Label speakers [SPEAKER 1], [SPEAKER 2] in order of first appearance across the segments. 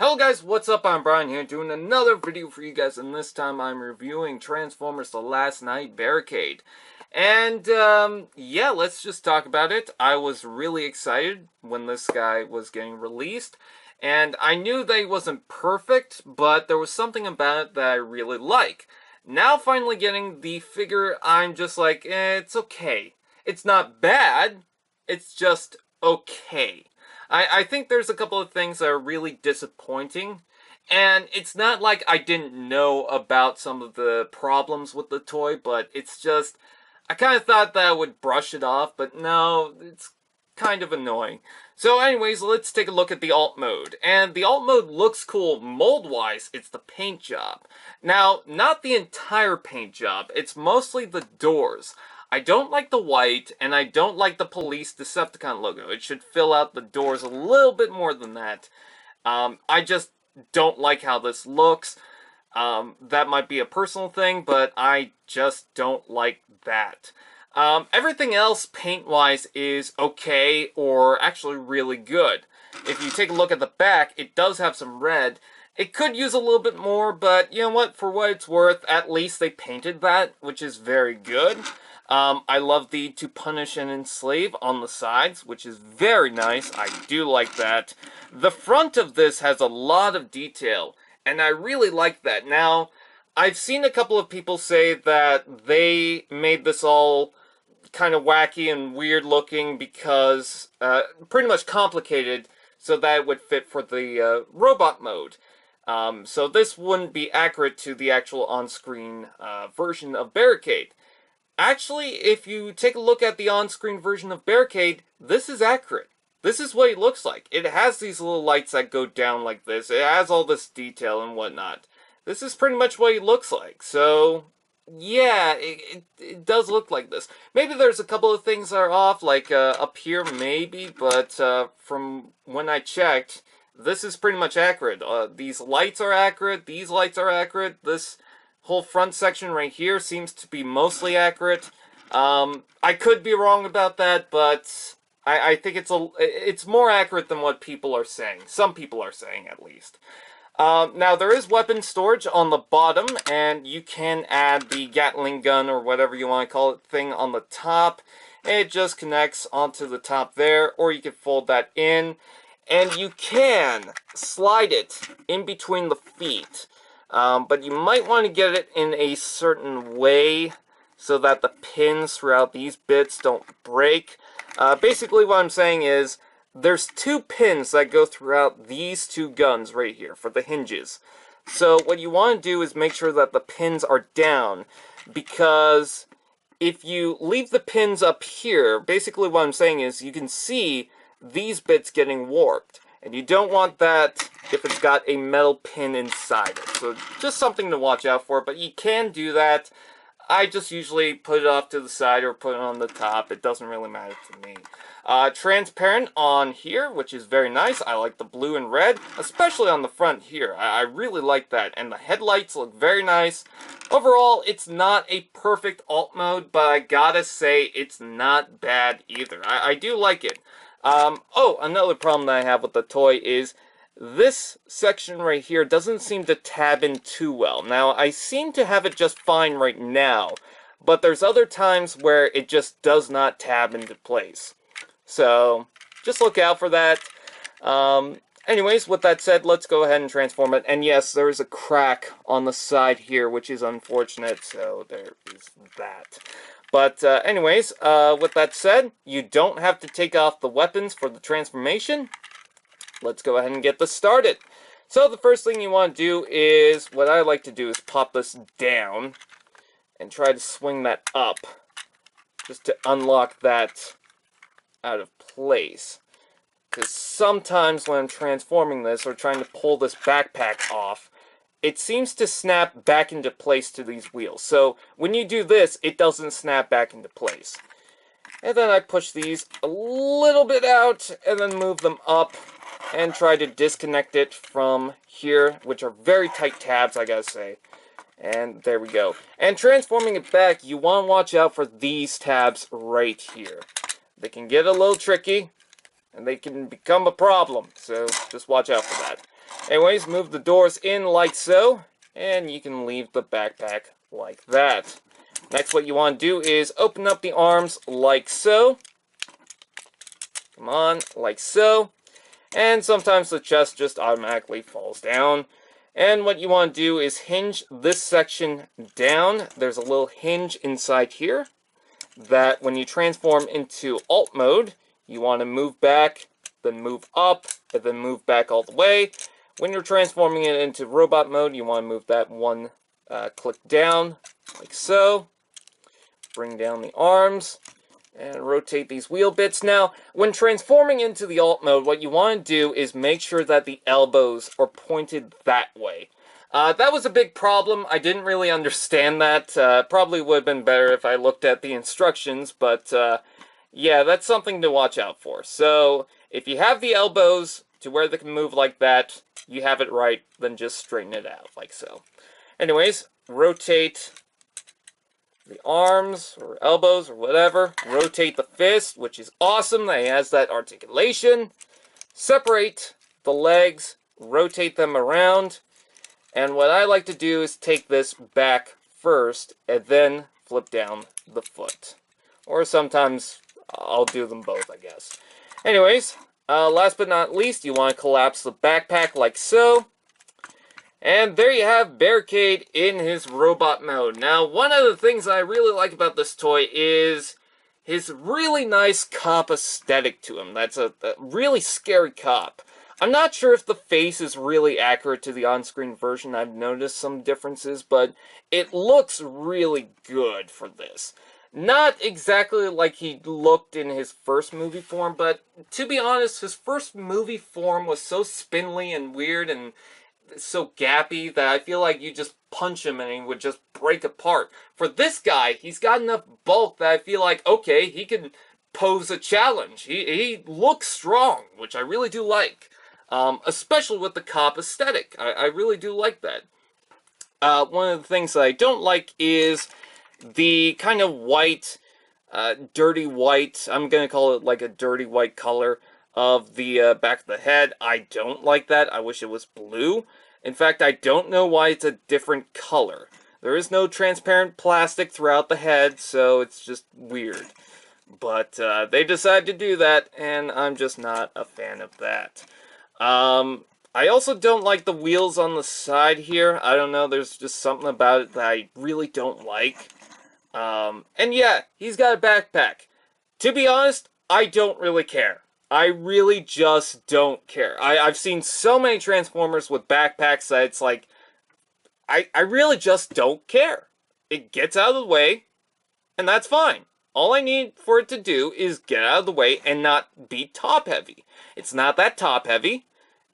[SPEAKER 1] Hello guys, what's up? I'm Brian here doing another video for you guys, and this time I'm reviewing Transformers The Last Night Barricade. And yeah, let's just talk about it. I was really excited when this guy was getting released, and I knew that he wasn't perfect, but there was something about it that I really like. Now finally getting the figure, I'm just like, it's okay. It's not bad, it's just okay. I think there's a couple of things that are really disappointing, and it's not like I didn't know about some of the problems with the toy, but it's just, I kind of thought that I would brush it off, but no, it's kind of annoying. So anyways, let's take a look at the alt mode. And the alt mode looks cool mold-wise, it's the paint job. Now, not the entire paint job, it's mostly the doors. I don't like the white, and I don't like the police Decepticon logo. It should fill out the doors a little bit more than that. I just don't like how this looks. That might be a personal thing, but I just don't like that. Everything else, paint-wise, is okay, or actually really good. If you take a look at the back, it does have some red. It could use a little bit more, but you know what? For what it's worth, at least they painted that, which is very good. I love the "to punish and enslave" on the sides, which is very nice. I do like that. The front of this has a lot of detail, and I really like that. Now, I've seen a couple of people say that they made this all kind of wacky and weird looking because, pretty much complicated, so that it would fit for the robot mode. So this wouldn't be accurate to the actual on-screen version of Barricade. Actually, if you take a look at the on-screen version of Barricade, this is accurate. This is what it looks like. It has these little lights that go down like this. It has all this detail and whatnot. This is pretty much what it looks like. So, yeah, it does look like this. Maybe there's a couple of things that are off, like up here maybe, but from when I checked, this is pretty much accurate. These lights are accurate, these lights are accurate, this whole front section right here seems to be mostly accurate. I could be wrong about that, but I think it's more accurate than what people are saying. Some people are saying, at least. Now, there is weapon storage on the bottom, and you can add the Gatling Gun, or whatever you want to call it, thing on the top. It just connects onto the top there, or you can fold that in. And you can slide it in between the feet. But you might want to get it in a certain way so that the pins throughout these bits don't break. Basically what I'm saying is there's two pins that go throughout these two guns right here for the hinges. So what you want to do is make sure that the pins are down, because if you leave the pins up here, basically what I'm saying is you can see these bits getting warped. And you don't want that if it's got a metal pin inside it. So just something to watch out for, but you can do that. I just usually put it off to the side or put it on the top. It doesn't really matter to me. Transparent on here, which is very nice. I like the blue and red, especially on the front here. I really like that. And the headlights look very nice. Overall, it's not a perfect alt mode, but I gotta say it's not bad either. I do like it. Oh, another problem that I have with the toy is this section right here doesn't seem to tab in too well. Now, I seem to have it just fine right now, but there's other times where it just does not tab into place. So, just look out for that. Anyways, with that said, let's go ahead and transform it. And yes, there is a crack on the side here, which is unfortunate, so there is that. But anyways, with that said, you don't have to take off the weapons for the transformation. Let's go ahead and get this started. So the first thing you want to do is, what I like to do is pop this down and try to swing that up, just to unlock that out of place. Because sometimes when I'm transforming this, or trying to pull this backpack off, it seems to snap back into place to these wheels. So when you do this, it doesn't snap back into place. And then I push these a little bit out, and then move them up, and try to disconnect it from here, which are very tight tabs, I gotta say. And there we go. And transforming it back, you want to watch out for these tabs right here. They can get a little tricky, and they can become a problem, so just watch out for that. Anyways, move the doors in like so, and you can leave the backpack like that. Next, what you want to do is open up the arms like so. Come on, like so. And sometimes the chest just automatically falls down. And what you want to do is hinge this section down. There's a little hinge inside here that when you transform into alt mode, you want to move back, then move up, and then move back all the way. When you're transforming it into robot mode, you want to move that one click down, like so. Bring down the arms, and rotate these wheel bits. Now, when transforming into the alt mode, what you want to do is make sure that the elbows are pointed that way. That was a big problem. I didn't really understand that. Probably would have been better if I looked at the instructions, but yeah, that's something to watch out for. So, if you have the elbows to where they can move like that, you have it right, then just straighten it out, like so. Anyways, rotate the arms, or elbows, or whatever. Rotate the fist, which is awesome. That has that articulation. Separate the legs, rotate them around. And what I like to do is take this back first, and then flip down the foot. Or sometimes I'll do them both, I guess. Anyways, last but not least, you want to collapse the backpack like so. And there you have Barricade in his robot mode. Now, one of the things I really like about this toy is his really nice cop aesthetic to him. That's a really scary cop. I'm not sure if the face is really accurate to the on-screen version. I've noticed some differences, but it looks really good for this. Not exactly like he looked in his first movie form, but to be honest, his first movie form was so spindly and weird and so gappy that I feel like you just punch him and he would just break apart. For this guy, he's got enough bulk that I feel like, okay, he can pose a challenge. He looks strong, which I really do like. Especially with the cop aesthetic. I really do like that. One of the things that I don't like is the kind of white, dirty white, I'm going to call it like a dirty white color of the back of the head. I don't like that. I wish it was blue. In fact, I don't know why it's a different color. There is no transparent plastic throughout the head, so it's just weird. But they decided to do that, and I'm just not a fan of that. I also don't like the wheels on the side here. I don't know, there's just something about it that I really don't like. And yeah, he's got a backpack. To be honest, I don't really care. I really just don't care. I've seen so many Transformers with backpacks that it's like, I really just don't care. It gets out of the way, and that's fine. All I need for it to do is get out of the way and not be top-heavy. It's not that top-heavy,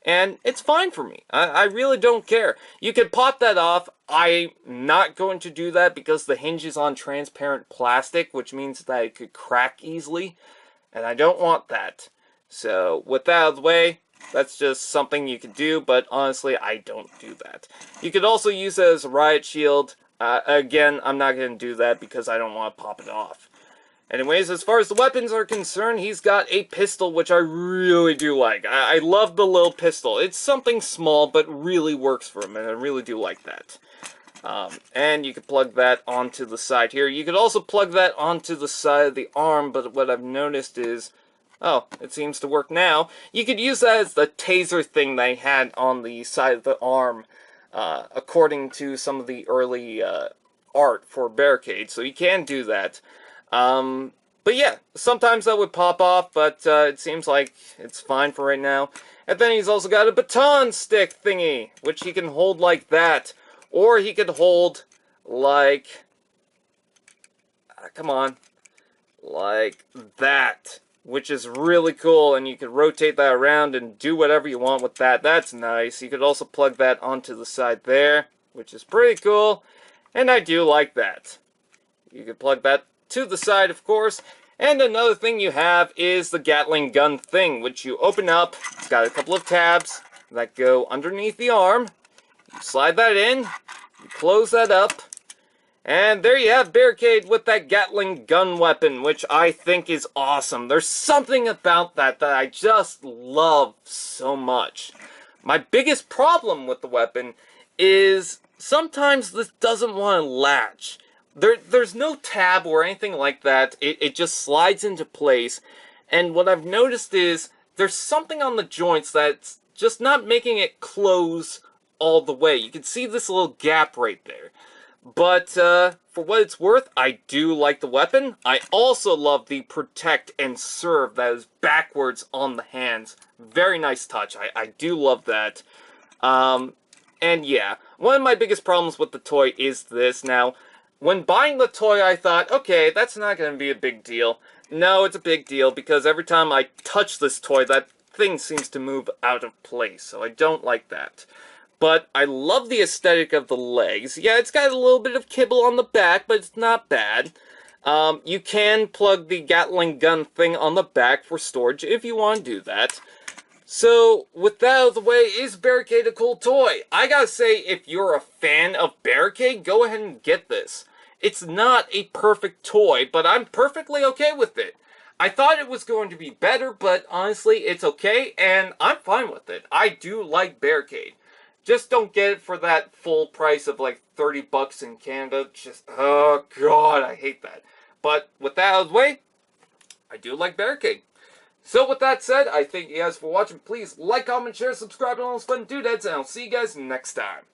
[SPEAKER 1] and it's fine for me. I really don't care. You can pop that off. I'm not going to do that because the hinge is on transparent plastic, which means that it could crack easily, and I don't want that. So, with that out of the way, that's just something you could do, but honestly, I don't do that. You could also use it as a riot shield. Again, I'm not going to do that because I don't want to pop it off. Anyways, as far as the weapons are concerned, he's got a pistol, which I really do like. I love the little pistol. It's something small, but really works for him, and I really do like that. And you can plug that onto the side here. You could also plug that onto the side of the arm, but what I've noticed is, oh, it seems to work now. You could use that as the taser thing they had on the side of the arm, according to some of the early art for Barricade, so you can do that. But yeah, sometimes that would pop off, but it seems like it's fine for right now. And then he's also got a baton stick thingy, which he can hold like that. Or he could hold like, come on, like that, which is really cool, and you could rotate that around and do whatever you want with that. That's nice. You could also plug that onto the side there, which is pretty cool, and I do like that. You could plug that to the side, of course. And another thing you have is the Gatling Gun thing, which you open up. It's got a couple of tabs that go underneath the arm. You slide that in, you close that up, and there you have Barricade with that Gatling Gun weapon, which I think is awesome. There's something about that that I just love so much. My biggest problem with the weapon is sometimes this doesn't want to latch. There's no tab or anything like that. It just slides into place. And what I've noticed is there's something on the joints that's just not making it close all the way. You can see this little gap right there. But for what it's worth, I do like the weapon. I also love the protect and serve that is backwards on the hands. Very nice touch. I do love that. And yeah, one of my biggest problems with the toy is this. Now, when buying the toy, I thought, okay, that's not going to be a big deal. No, it's a big deal because every time I touch this toy, that thing seems to move out of place. So I don't like that. But I love the aesthetic of the legs. Yeah, it's got a little bit of kibble on the back, but it's not bad. You can plug the Gatling Gun thing on the back for storage if you want to do that. So, with that out of the way, is Barricade a cool toy? I gotta say, if you're a fan of Barricade, go ahead and get this. It's not a perfect toy, but I'm perfectly okay with it. I thought it was going to be better, but honestly, it's okay, and I'm fine with it. I do like Barricade. Just don't get it for that full price of like 30 bucks in Canada. Just, oh god, I hate that. But with that out of the way, I do like Barricade. So with that said, I thank you guys for watching. Please like, comment, share, subscribe, and all those fun doodads, and I'll see you guys next time.